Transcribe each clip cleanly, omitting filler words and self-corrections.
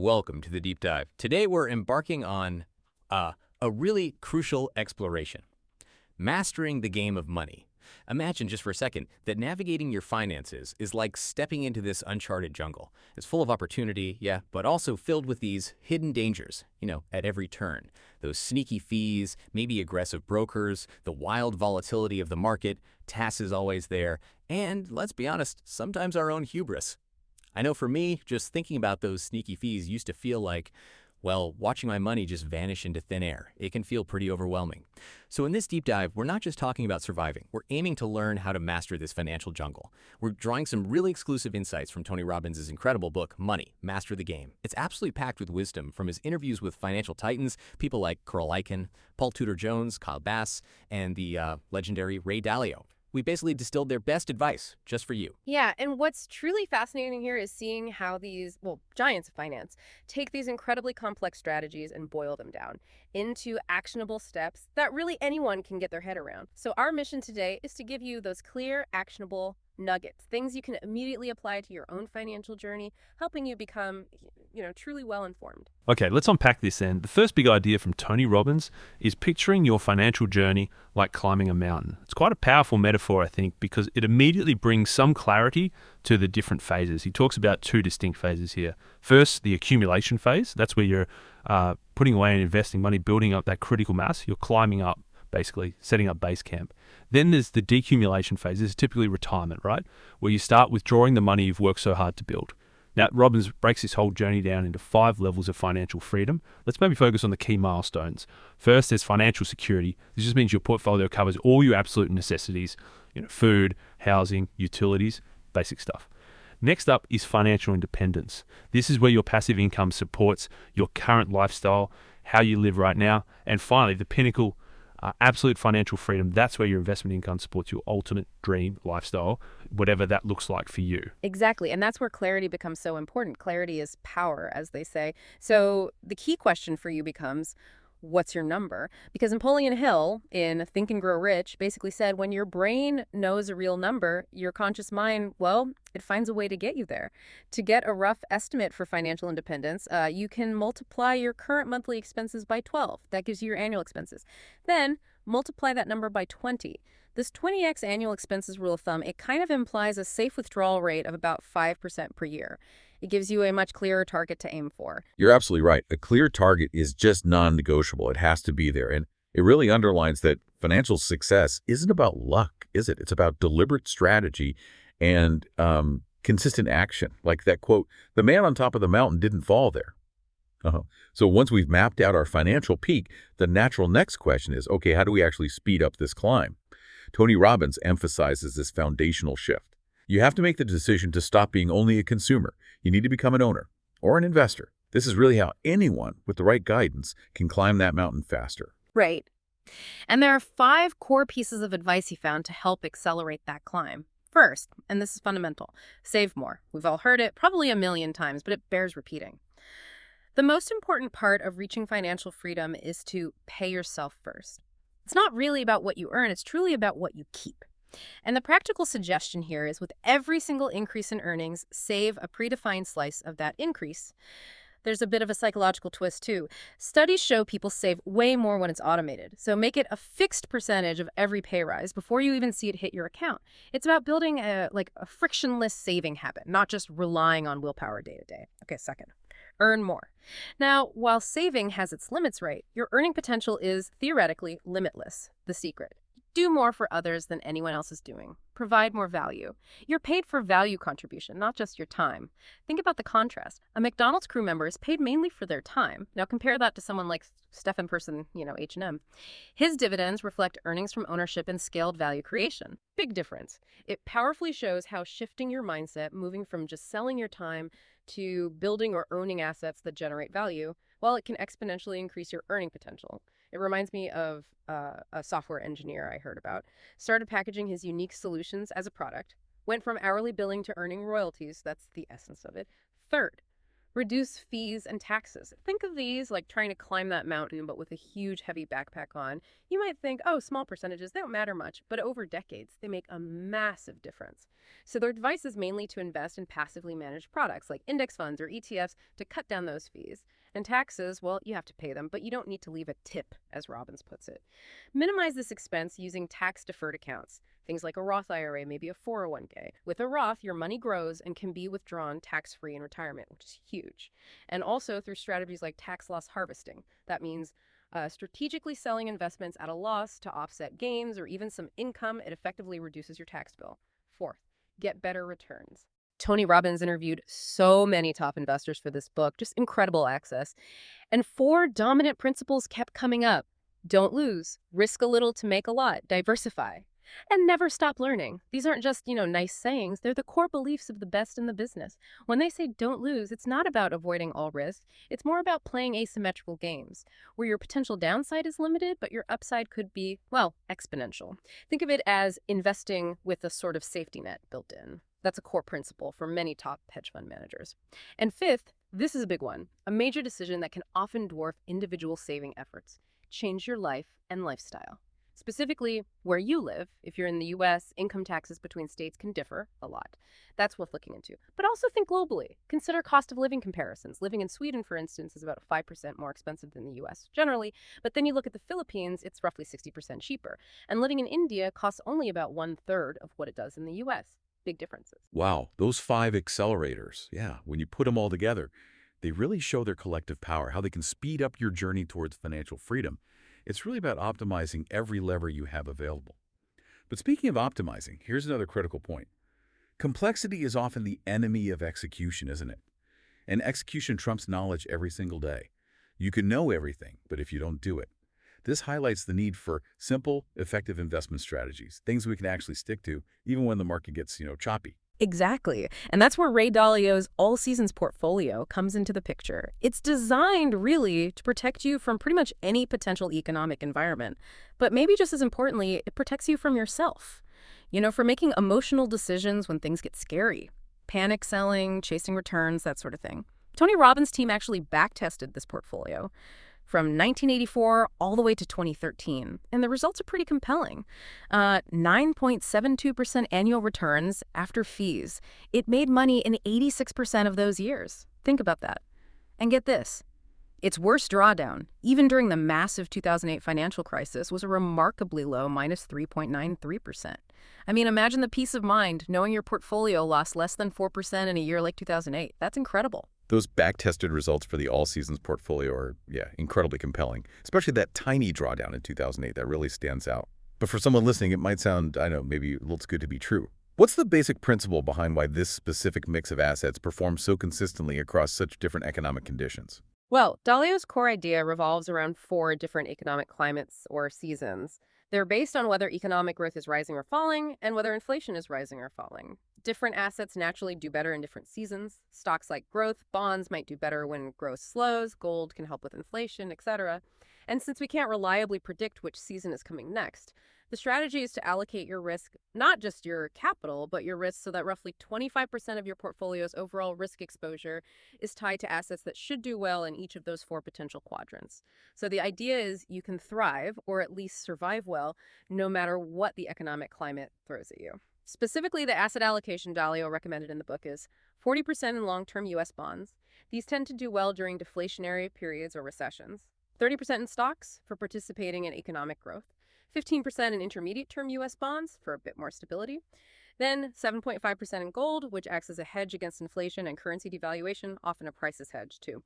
Welcome to the Deep Dive. Today we're embarking on a really crucial exploration. Mastering the game of money. Imagine just for a second that navigating your finances is like stepping into this uncharted jungle. It's full of opportunity, yeah, but also filled with these hidden dangers, at every turn. Those sneaky fees, maybe aggressive brokers, the wild volatility of the market, TAS is always there, and let's be honest, sometimes our own hubris. I know for me, just thinking about those sneaky fees used to feel like, well, watching my money just vanish into thin air. It can feel pretty overwhelming. So in this deep dive, we're not just talking about surviving. We're aiming to learn how to master this financial jungle. We're drawing some really exclusive insights from Tony Robbins' incredible book, Money, Master the Game. It's absolutely packed with wisdom from his interviews with financial titans, people like Carl Icahn, Paul Tudor Jones, Kyle Bass, and the legendary Ray Dalio. We basically distilled their best advice just for you. Yeah, and what's truly fascinating here is seeing how these, giants of finance take these incredibly complex strategies and boil them down into actionable steps that really anyone can get their head around. So our mission today is to give you those clear, actionable nuggets, things you can immediately apply to your own financial journey, helping you become, truly well-informed. Okay, let's unpack this then. The first big idea from Tony Robbins is picturing your financial journey like climbing a mountain. It's quite a powerful metaphor, I think, because it immediately brings some clarity to the different phases. He talks about two distinct phases here. First, the accumulation phase. That's where you're putting away and investing money, building up that critical mass. You're climbing up, basically, setting up base camp. Then there's the decumulation phase. This is typically retirement, right? Where you start withdrawing the money you've worked so hard to build. Now, Robbins breaks this whole journey down into 5 levels of financial freedom. Let's maybe focus on the key milestones. First, there's financial security. This just means your portfolio covers all your absolute necessities, food, housing, utilities, basic stuff. Next up is financial independence. This is where your passive income supports your current lifestyle, how you live right now. And finally, the pinnacle, absolute financial freedom. That's where your investment income supports your ultimate dream lifestyle, whatever that looks like for you. Exactly. And that's where clarity becomes so important. Clarity is power, as they say. So the key question for you becomes, what's your number? Because Napoleon Hill in Think and Grow Rich basically said, when your brain knows a real number, your conscious mind, it finds a way to get you there. To get a rough estimate for financial independence, you can multiply your current monthly expenses by 12. That gives you your annual expenses. Then multiply that number by 20. This 20x annual expenses rule of thumb, it kind of implies a safe withdrawal rate of about 5% per year. It gives you a much clearer target to aim for. You're absolutely right. A clear target is just non-negotiable. It has to be there. And it really underlines that financial success isn't about luck, is it? It's about deliberate strategy and consistent action. Like that quote, the man on top of the mountain didn't fall there. So once we've mapped out our financial peak, the natural next question is, okay, how do we actually speed up this climb? Tony Robbins emphasizes this foundational shift. You have to make the decision to stop being only a consumer. You need to become an owner or an investor. This is really how anyone with the right guidance can climb that mountain faster. Right. And there are 5 core pieces of advice he found to help accelerate that climb. First, and this is fundamental, save more. We've all heard it probably a million times, but it bears repeating. The most important part of reaching financial freedom is to pay yourself first. It's not really about what you earn, it's truly about what you keep. And the practical suggestion here is with every single increase in earnings, save a predefined slice of that increase. There's a bit of a psychological twist too. Studies show people save way more when it's automated. So make it a fixed percentage of every pay rise before you even see it hit your account. It's about building a frictionless saving habit, not just relying on willpower day to day. Okay, second. Earn more. Now, while saving has its limits, right, your earning potential is theoretically limitless. The secret. Do more for others than anyone else is doing. Provide more value. You're paid for value contribution, not just your time. Think about the contrast. A McDonald's crew member is paid mainly for their time. Now compare that to someone like Stefan Person, H&M. His dividends reflect earnings from ownership and scaled value creation. Big difference. It powerfully shows how shifting your mindset, moving from just selling your time to building or owning assets that generate value, while it can exponentially increase your earning potential. It reminds me of a software engineer I heard about. Started packaging his unique solutions as a product. Went from hourly billing to earning royalties. That's the essence of it. Third, Reduce fees and taxes. Think of these like trying to climb that mountain, but with a huge, heavy backpack on. You might think, oh, small percentages, they don't matter much, but over decades, they make a massive difference. So their advice is mainly to invest in passively managed products like index funds or ETFs to cut down those fees. And taxes, well, you have to pay them, but you don't need to leave a tip, as Robbins puts it. Minimize this expense using tax-deferred accounts. Things like a Roth IRA, maybe a 401k. With a Roth, your money grows and can be withdrawn tax-free in retirement, which is huge. And also through strategies like tax loss harvesting. That means strategically selling investments at a loss to offset gains or even some income. It effectively reduces your tax bill. Fourth, get better returns. Tony Robbins interviewed so many top investors for this book, just incredible access. And 4 dominant principles kept coming up. Don't lose, risk a little to make a lot, diversify, and never stop learning. These aren't just, nice sayings. They're the core beliefs of the best in the business. When they say don't lose, it's not about avoiding all risk. It's more about playing asymmetrical games, where your potential downside is limited, but your upside could be, well, exponential. Think of it as investing with a sort of safety net built in. That's a core principle for many top hedge fund managers. And 5th, this is a big one, a major decision that can often dwarf individual saving efforts. Change your life and lifestyle. Specifically, where you live. If you're in the U.S., income taxes between states can differ a lot. That's worth looking into. But also think globally. Consider cost of living comparisons. Living in Sweden, for instance, is about 5% more expensive than the U.S. generally. But then you look at the Philippines, it's roughly 60% cheaper. And living in India costs only about 1/3 of what it does in the U.S. Big differences. Wow, those 5 accelerators, yeah, when you put them all together, they really show their collective power, how they can speed up your journey towards financial freedom. It's really about optimizing every lever you have available. But speaking of optimizing, here's another critical point. Complexity is often the enemy of execution, isn't it? And execution trumps knowledge every single day. You can know everything, but if you don't do it. This highlights the need for simple, effective investment strategies, things we can actually stick to, even when the market gets, choppy. Exactly. And that's where Ray Dalio's All-Seasons Portfolio comes into the picture. It's designed, really, to protect you from pretty much any potential economic environment. But maybe just as importantly, it protects you from yourself. For making emotional decisions when things get scary. Panic selling, chasing returns, that sort of thing. Tony Robbins' team actually back-tested this portfolio from 1984 all the way to 2013. And the results are pretty compelling. 9.72% annual returns after fees. It made money in 86% of those years. Think about that. And get this. Its worst drawdown, even during the massive 2008 financial crisis, was a remarkably low -3.93%. I mean, imagine the peace of mind knowing your portfolio lost less than 4% in a year like 2008. That's incredible. Those back-tested results for the All-Seasons portfolio are, incredibly compelling, especially that tiny drawdown in 2008 that really stands out. But for someone listening, it might sound, maybe a little too good to be true. What's the basic principle behind why this specific mix of assets performs so consistently across such different economic conditions? Well, Dalio's core idea revolves around 4 different economic climates or seasons. They're based on whether economic growth is rising or falling and whether inflation is rising or falling. Different assets naturally do better in different seasons. Stocks like growth bonds might do better when growth slows. Gold can help with inflation, etc. And since we can't reliably predict which season is coming next, the strategy is to allocate your risk, not just your capital, but your risk so that roughly 25% of your portfolio's overall risk exposure is tied to assets that should do well in each of those 4 potential quadrants. So the idea is you can thrive, or at least survive well, no matter what the economic climate throws at you. Specifically, the asset allocation Dalio recommended in the book is 40% in long-term U.S. bonds. These tend to do well during deflationary periods or recessions. 30% in stocks for participating in economic growth. 15% in intermediate-term U.S. bonds for a bit more stability. Then 7.5% in gold, which acts as a hedge against inflation and currency devaluation, often a prices hedge too.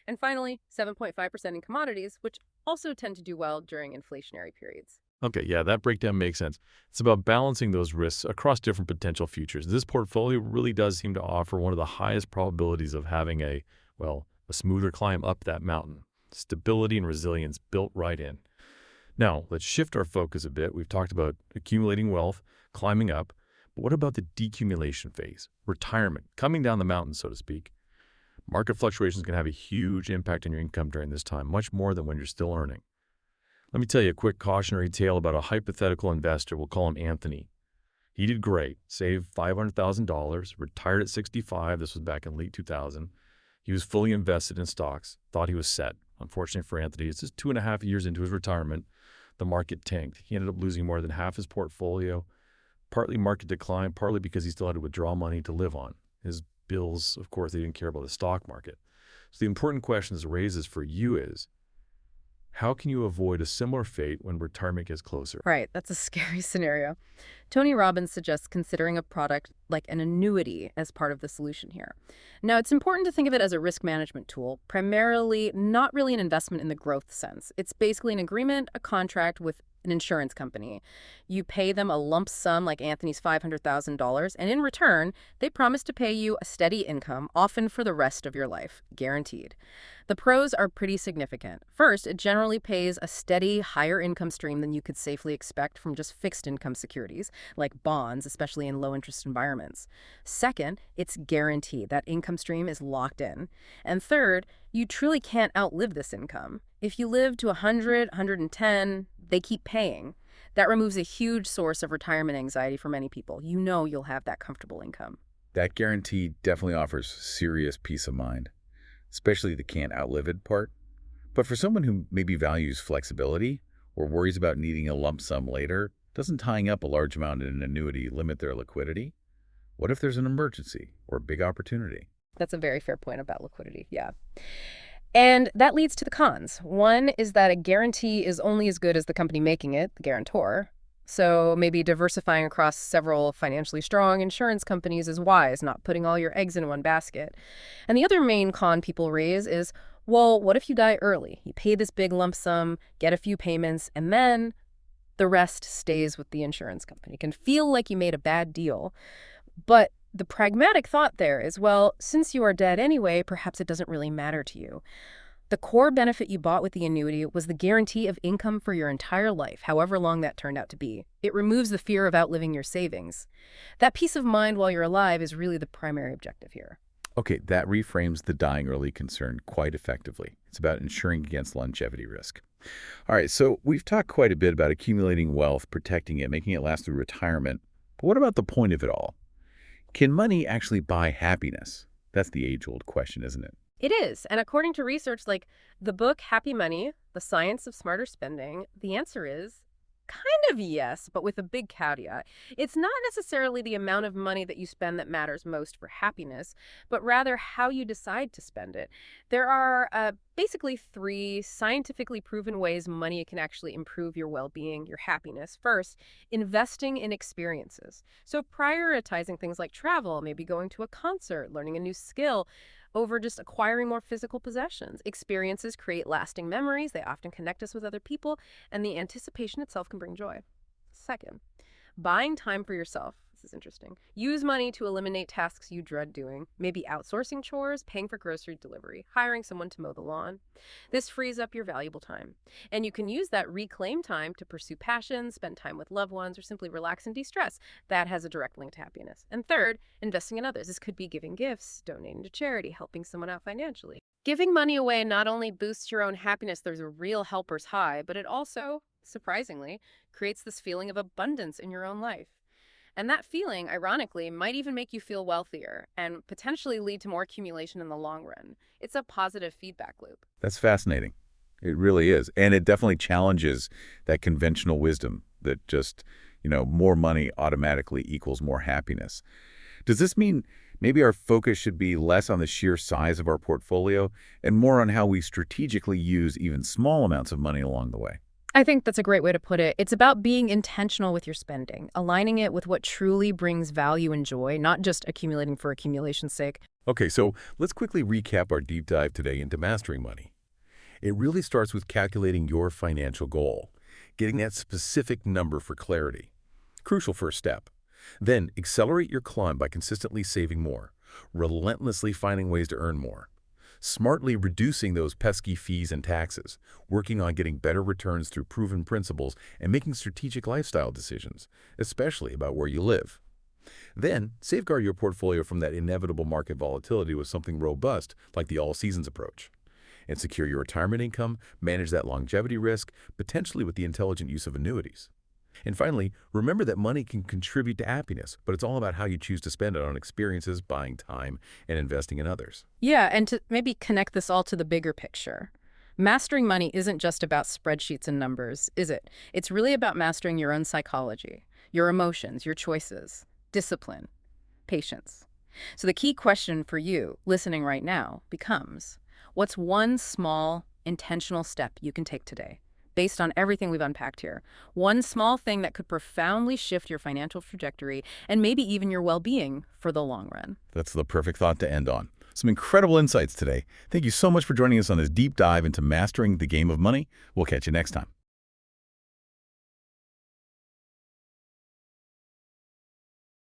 And finally, 7.5% in commodities, which also tend to do well during inflationary periods. Okay, yeah, that breakdown makes sense. It's about balancing those risks across different potential futures. This portfolio really does seem to offer one of the highest probabilities of having a smoother climb up that mountain. Stability and resilience built right in. Now, let's shift our focus a bit. We've talked about accumulating wealth, climbing up, but what about the decumulation phase? Retirement, coming down the mountain, so to speak. Market fluctuations can have a huge impact on your income during this time, much more than when you're still earning. Let me tell you a quick cautionary tale about a hypothetical investor. We'll call him Anthony. He did great, saved $500,000, retired at 65. This was back in late 2000. He was fully invested in stocks, thought he was set. Unfortunately for Anthony, it's just 2.5 years into his retirement, the market tanked. He ended up losing more than half his portfolio, partly market decline, partly because he still had to withdraw money to live on. His bills, of course, they didn't care about the stock market. So the important question this raises for you is, how can you avoid a similar fate when retirement gets closer? Right, that's a scary scenario. Tony Robbins suggests considering a product like an annuity as part of the solution here. Now, it's important to think of it as a risk management tool, primarily not really an investment in the growth sense. It's basically an agreement, a contract with an insurance company. You pay them a lump sum like Anthony's $500,000, and in return, they promise to pay you a steady income, often for the rest of your life, guaranteed. The pros are pretty significant. First, it generally pays a steady, higher income stream than you could safely expect from just fixed income securities, like bonds, especially in low-interest environments. Second, it's guaranteed. That income stream is locked in. And third, you truly can't outlive this income. If you live to 100, 110, they keep paying. That removes a huge source of retirement anxiety for many people. You know you'll have that comfortable income. That guarantee definitely offers serious peace of mind, especially the can't outlive it part. But for someone who maybe values flexibility or worries about needing a lump sum later, doesn't tying up a large amount in an annuity limit their liquidity? What if there's an emergency or a big opportunity? That's a very fair point about liquidity, yeah. And that leads to the cons. One is that a guarantee is only as good as the company making it, the guarantor. So maybe diversifying across several financially strong insurance companies is wise, not putting all your eggs in one basket. And the other main con people raise is, well, what if you die early? You pay this big lump sum, get a few payments, and then the rest stays with the insurance company. It can feel like you made a bad deal. But the pragmatic thought there is, well, since you are dead anyway, perhaps it doesn't really matter to you. The core benefit you bought with the annuity was the guarantee of income for your entire life, however long that turned out to be. It removes the fear of outliving your savings. That peace of mind while you're alive is really the primary objective here. Okay, that reframes the dying early concern quite effectively. It's about insuring against longevity risk. All right, so we've talked quite a bit about accumulating wealth, protecting it, making it last through retirement. But what about the point of it all? Can money actually buy happiness? That's the age-old question, isn't it? It is. And according to research like the book Happy Money, The Science of Smarter Spending, the answer is kind of yes, but with a big caveat. It's not necessarily the amount of money that you spend that matters most for happiness, but rather how you decide to spend it. There are basically 3 scientifically proven ways money can actually improve your well-being, your happiness. First, investing in experiences. So prioritizing things like travel, maybe going to a concert, learning a new skill, over just acquiring more physical possessions. Experiences create lasting memories. They often connect us with other people, and the anticipation itself can bring joy. Second, buying time for yourself. This is interesting. Use money to eliminate tasks you dread doing, maybe outsourcing chores, paying for grocery delivery, hiring someone to mow the lawn. This frees up your valuable time. And you can use that reclaimed time to pursue passions, spend time with loved ones, or simply relax and de-stress. That has a direct link to happiness. And third, investing in others. This could be giving gifts, donating to charity, helping someone out financially. Giving money away not only boosts your own happiness, there's a real helper's high, but it also, surprisingly, creates this feeling of abundance in your own life. And that feeling, ironically, might even make you feel wealthier and potentially lead to more accumulation in the long run. It's a positive feedback loop. That's fascinating. It really is. And it definitely challenges that conventional wisdom that just, more money automatically equals more happiness. Does this mean maybe our focus should be less on the sheer size of our portfolio and more on how we strategically use even small amounts of money along the way? I think that's a great way to put it. It's about being intentional with your spending, aligning it with what truly brings value and joy, not just accumulating for accumulation's sake. Okay, so let's quickly recap our deep dive today into mastering money. It really starts with calculating your financial goal, getting that specific number for clarity. Crucial first step. Then accelerate your climb by consistently saving more, relentlessly finding ways to earn more, smartly reducing those pesky fees and taxes, working on getting better returns through proven principles, and making strategic lifestyle decisions, especially about where you live. Then, safeguard your portfolio from that inevitable market volatility with something robust like the all-seasons approach. And secure your retirement income, manage that longevity risk, potentially with the intelligent use of annuities. And finally, remember that money can contribute to happiness, but it's all about how you choose to spend it on experiences, buying time, and investing in others. Yeah, and to maybe connect this all to the bigger picture. Mastering money isn't just about spreadsheets and numbers, is it? It's really about mastering your own psychology, your emotions, your choices, discipline, patience. So the key question for you listening right now becomes, what's one small, intentional step you can take today, based on everything we've unpacked here? One small thing that could profoundly shift your financial trajectory and maybe even your well-being for the long run. That's the perfect thought to end on. Some incredible insights today. Thank you so much for joining us on this deep dive into mastering the game of money. We'll catch you next time.